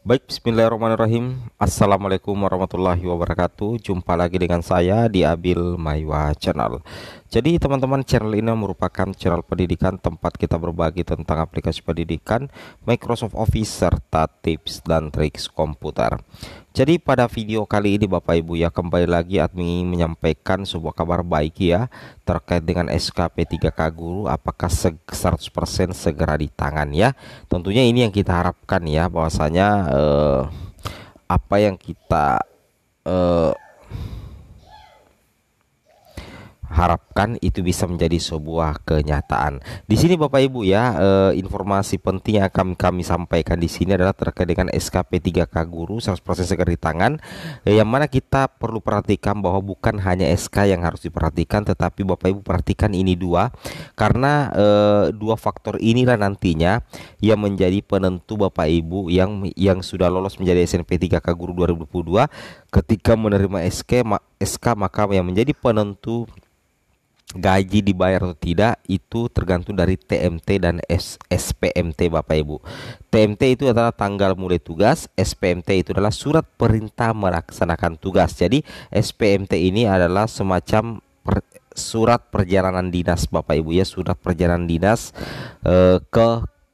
Baik, bismillahirrahmanirrahim. Assalamualaikum warahmatullahi wabarakatuh. Jumpa lagi dengan saya di Abil Maiwa Channel. Jadi teman-teman, channel ini merupakan channel pendidikan tempat kita berbagi tentang aplikasi pendidikan, Microsoft Office, serta tips dan triks komputer. Jadi pada video kali ini Bapak Ibu ya, kembali lagi admin menyampaikan sebuah kabar baik ya terkait dengan SKP 3K Guru, apakah 100% segera di tangan ya. Tentunya ini yang kita harapkan ya, bahwasanya apa yang kita eh, harapkan itu bisa menjadi sebuah kenyataan. Di sini Bapak Ibu ya, informasi penting yang akan kami sampaikan di sini adalah terkait dengan SKP 3K Guru 100% segera di tangan, yang mana kita perlu perhatikan bahwa bukan hanya SK yang harus diperhatikan, tetapi Bapak Ibu perhatikan ini dua, karena dua faktor inilah nantinya yang menjadi penentu Bapak Ibu yang sudah lolos menjadi SNP 3K Guru 2022 ketika menerima SK, maka yang menjadi penentu gaji dibayar atau tidak itu tergantung dari TMT dan SPMT Bapak Ibu. TMT itu adalah tanggal mulai tugas, SPMT itu adalah surat perintah melaksanakan tugas. Jadi SPMT ini adalah semacam surat perjalanan dinas Bapak Ibu ya, surat perjalanan dinas ke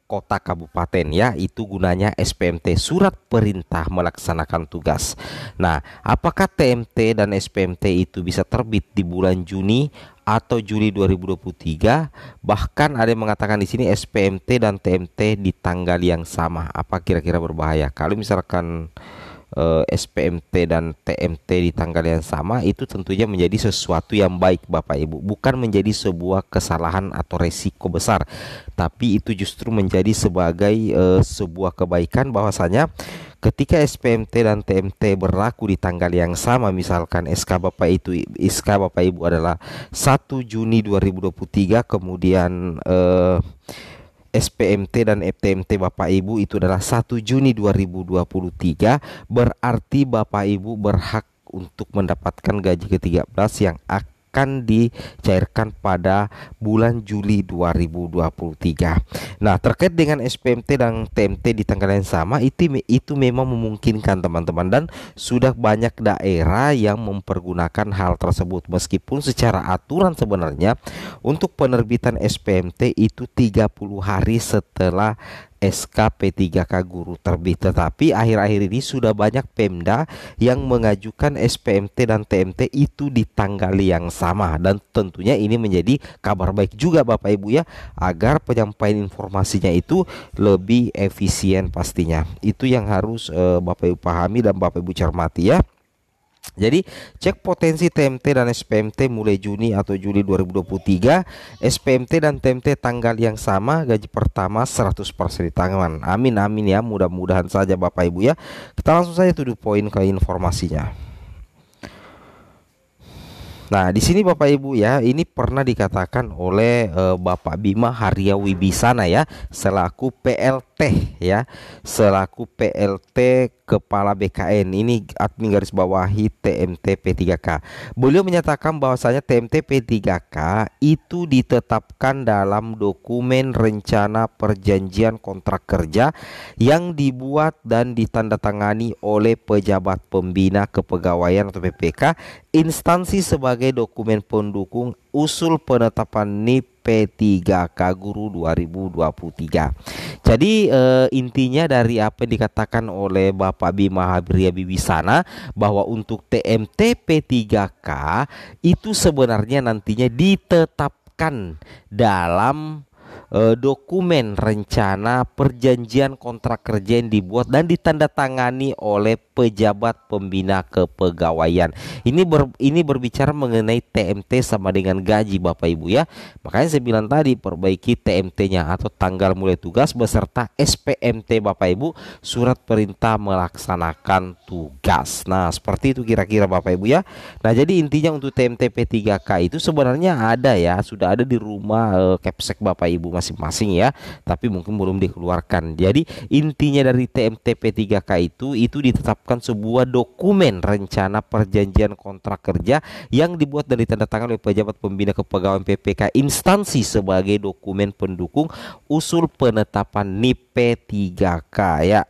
kota kabupaten ya, itu gunanya SPMT, surat perintah melaksanakan tugas. Nah, apakah TMT dan SPMT itu bisa terbit di bulan Juni atau Juli 2023? Bahkan ada yang mengatakan di sini SPMT dan TMT di tanggal yang sama. Apa kira-kira berbahaya kalau misalkan SPMT dan TMT di tanggal yang sama? Itu tentunya menjadi sesuatu yang baik Bapak Ibu, bukan menjadi sebuah kesalahan atau resiko besar, tapi itu justru menjadi sebagai sebuah kebaikan, bahwasanya ketika SPMT dan TMT berlaku di tanggal yang sama, misalkan SK Bapak Ibu adalah 1 Juni 2023, kemudian SPMT dan TMT Bapak Ibu itu adalah 1 Juni 2023, berarti Bapak Ibu berhak untuk mendapatkan gaji ke-13 yang akan dicairkan pada bulan Juli 2023. Nah, terkait dengan SPMT dan TMT di tanggal yang sama, itu memang memungkinkan teman-teman, dan sudah banyak daerah yang mempergunakan hal tersebut, meskipun secara aturan sebenarnya untuk penerbitan SPMT itu 30 hari setelah SKP 3K Guru terbit, tetapi akhir-akhir ini sudah banyak Pemda yang mengajukan SPMT dan TMT itu di tanggal yang sama, dan tentunya ini menjadi kabar baik juga Bapak Ibu ya, agar penyampaian informasinya itu lebih efisien pastinya. Itu yang harus Bapak Ibu pahami dan Bapak Ibu cermati ya. Jadi cek potensi TMT dan SPMT mulai Juni atau Juli 2023. SPMT dan TMT tanggal yang sama, gaji pertama 100% di tangan. Amin amin ya, mudah-mudahan saja Bapak Ibu ya. Kita langsung saja to the point ke informasinya. Nah, di sini Bapak Ibu ya, ini pernah dikatakan oleh Bapak Bima Haria Wibisana ya, selaku PLT ya, selaku PLT Kepala BKN. Ini admin garis bawahi TMT P3K. Beliau menyatakan bahwasanya TMT P3K itu ditetapkan dalam dokumen rencana perjanjian kontrak kerja yang dibuat dan ditandatangani oleh pejabat pembina kepegawaian atau PPK, instansi sebagai dokumen pendukung usul penetapan NIP P3K Guru 2023. Jadi intinya dari apa yang dikatakan oleh Bapak Bima Habria Bibisana, bahwa untuk TMT P3K itu sebenarnya nantinya ditetapkan dalam dokumen rencana perjanjian kontrak kerja yang dibuat dan ditandatangani oleh pejabat pembina kepegawaian. Ini berbicara mengenai TMT sama dengan gaji Bapak Ibu ya. Makanya saya bilang tadi, perbaiki TMT-nya atau tanggal mulai tugas beserta SPMT Bapak Ibu, surat perintah melaksanakan tugas. Nah, seperti itu kira-kira Bapak Ibu ya. Nah, jadi intinya untuk TMT P3K itu sebenarnya ada ya, sudah ada di rumah Kepsek Bapak Ibu masing-masing ya, tapi mungkin belum dikeluarkan. Jadi intinya dari TMT P3K itu ditetapkan sebuah dokumen rencana perjanjian kontrak kerja yang dibuat dan ditandatangani oleh pejabat pembina kepegawaian PPK, instansi sebagai dokumen pendukung usul penetapan NIP P3K ya.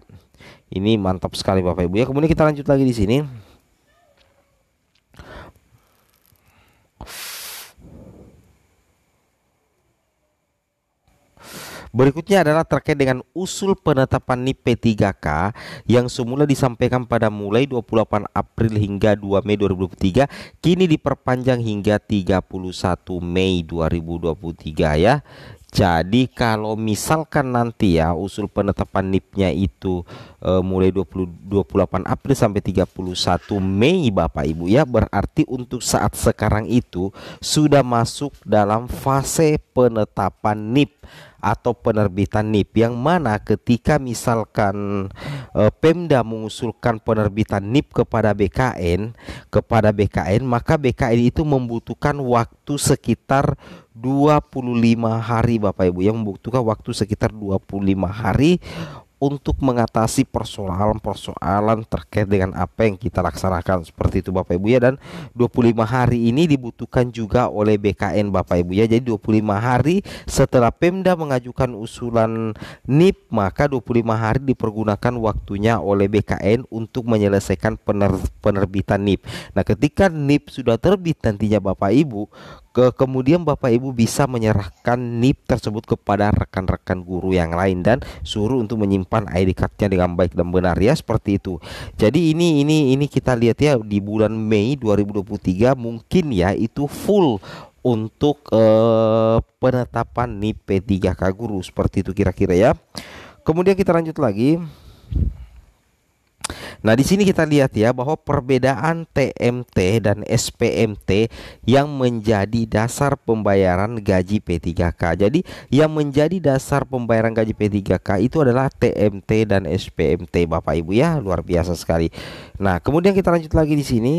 Ini mantap sekali Bapak Ibu ya. Kemudian kita lanjut lagi di sini. Berikutnya adalah terkait dengan usul penetapan NIP P3K yang semula disampaikan pada mulai 28 April hingga 2 Mei 2023, kini diperpanjang hingga 31 Mei 2023 ya. Jadi kalau misalkan nanti ya usul penetapan NIP-nya itu mulai 28 April sampai 31 Mei Bapak Ibu ya, berarti untuk saat sekarang itu sudah masuk dalam fase penetapan NIP atau penerbitan NIP, yang mana ketika misalkan Pemda mengusulkan penerbitan NIP kepada BKN, maka BKN itu membutuhkan waktu sekitar 25 hari Bapak Ibu, yang membutuhkan waktu sekitar 25 hari untuk mengatasi persoalan-persoalan terkait dengan apa yang kita laksanakan, seperti itu Bapak Ibu ya. Dan 25 hari ini dibutuhkan juga oleh BKN Bapak Ibu ya. Jadi 25 hari setelah Pemda mengajukan usulan NIP, maka 25 hari dipergunakan waktunya oleh BKN untuk menyelesaikan penerbitan NIP. Nah, ketika NIP sudah terbit nantinya Bapak Ibu, kemudian Bapak Ibu bisa menyerahkan NIP tersebut kepada rekan-rekan guru yang lain dan suruh untuk menyimpan ID card-nya dengan baik dan benar ya, seperti itu. Jadi ini kita lihat ya, di bulan Mei 2023 mungkin ya itu full untuk penetapan NIP P3K guru, seperti itu kira-kira ya. Kemudian kita lanjut lagi. Nah, di sini kita lihat ya bahwa perbedaan TMT dan SPMT yang menjadi dasar pembayaran gaji P3K. Jadi, yang menjadi dasar pembayaran gaji P3K itu adalah TMT dan SPMT Bapak Ibu ya, luar biasa sekali. Nah, kemudian kita lanjut lagi di sini.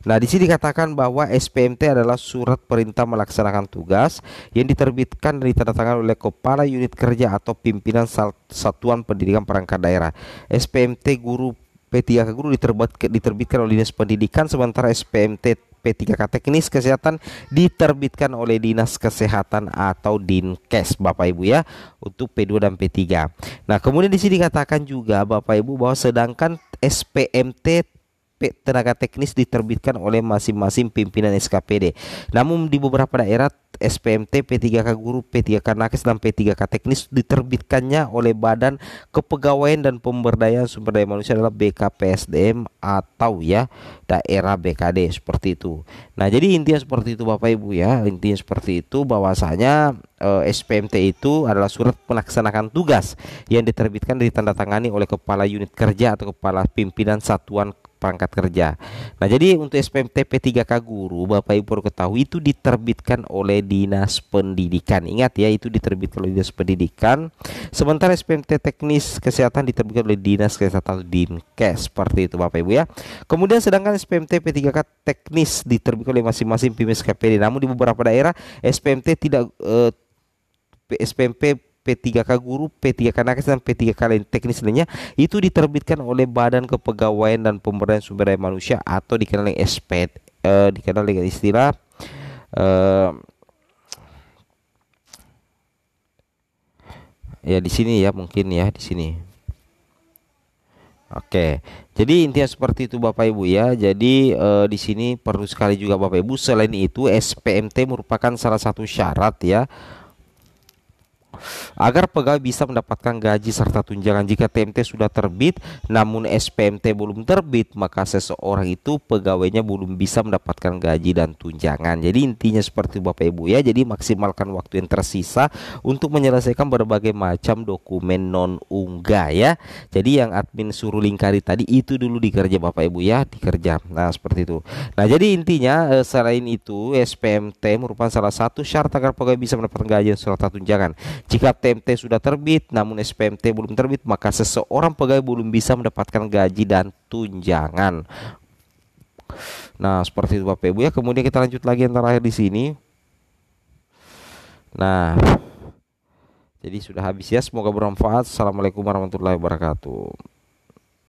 Nah, di sini dikatakan bahwa SPMT adalah surat perintah melaksanakan tugas yang diterbitkan dan ditandatangani oleh kepala unit kerja atau pimpinan satuan pendidikan perangkat daerah. SPMT guru P3K guru diterbitkan oleh Dinas Pendidikan, sementara SPMT P3K teknis kesehatan diterbitkan oleh Dinas Kesehatan atau Dinkes Bapak Ibu ya, untuk P2 dan P3. Nah, kemudian di sini dikatakan juga Bapak Ibu bahwa sedangkan SPMT tenaga teknis diterbitkan oleh masing-masing pimpinan SKPD. Namun di beberapa daerah SPMT P3K guru, P3K nakes dan P3K teknis diterbitkannya oleh Badan Kepegawaian dan Pemberdayaan Sumber Daya Manusia adalah BKPSDM atau ya daerah BKD, seperti itu. Nah, jadi intinya seperti itu Bapak Ibu ya. Intinya seperti itu, bahwasanya SPMT itu adalah surat pelaksanakan tugas yang diterbitkan dan ditandatangani oleh kepala unit kerja atau kepala pimpinan satuan perangkat kerja. Nah, jadi untuk SPMT P3K guru Bapak Ibu perlu ketahui itu diterbitkan oleh Dinas Pendidikan. Ingat ya, itu diterbitkan oleh Dinas Pendidikan. Sementara SPMT teknis kesehatan diterbitkan oleh Dinas Kesehatan atau Dinkes, seperti itu Bapak Ibu ya. Kemudian sedangkan SPMT P3K teknis diterbitkan oleh masing-masing pimpinan SKPD. Namun di beberapa daerah SPMT tidak SPMP P3K guru, P3K nakes dan P3K lain teknis lainnya itu diterbitkan oleh Badan Kepegawaian dan Pemberdayaan Sumber Daya Manusia atau dikenal dengan dikenal dengan istilah ya di sini ya, mungkin ya di sini. Oke, jadi intinya seperti itu Bapak Ibu ya. Jadi di sini perlu sekali juga Bapak Ibu, selain itu SPMT merupakan salah satu syarat ya agar pegawai bisa mendapatkan gaji serta tunjangan. Jika TMT sudah terbit namun SPMT belum terbit, maka seseorang itu pegawainya belum bisa mendapatkan gaji dan tunjangan. Jadi intinya seperti Bapak Ibu ya. Jadi maksimalkan waktu yang tersisa untuk menyelesaikan berbagai macam dokumen non unggah ya. Jadi yang admin suruh lingkari tadi itu dulu dikerja Bapak Ibu ya, dikerja. Nah, seperti itu. Nah, jadi intinya selain itu SPMT merupakan salah satu syarat agar pegawai bisa mendapatkan gaji serta tunjangan. Jika TMT sudah terbit namun SPMT belum terbit, maka seseorang pegawai belum bisa mendapatkan gaji dan tunjangan. Nah, seperti itu Bapak Ibu ya. Kemudian kita lanjut lagi yang terakhir di sini. Nah, jadi sudah habis ya. Semoga bermanfaat. Assalamualaikum warahmatullahi wabarakatuh.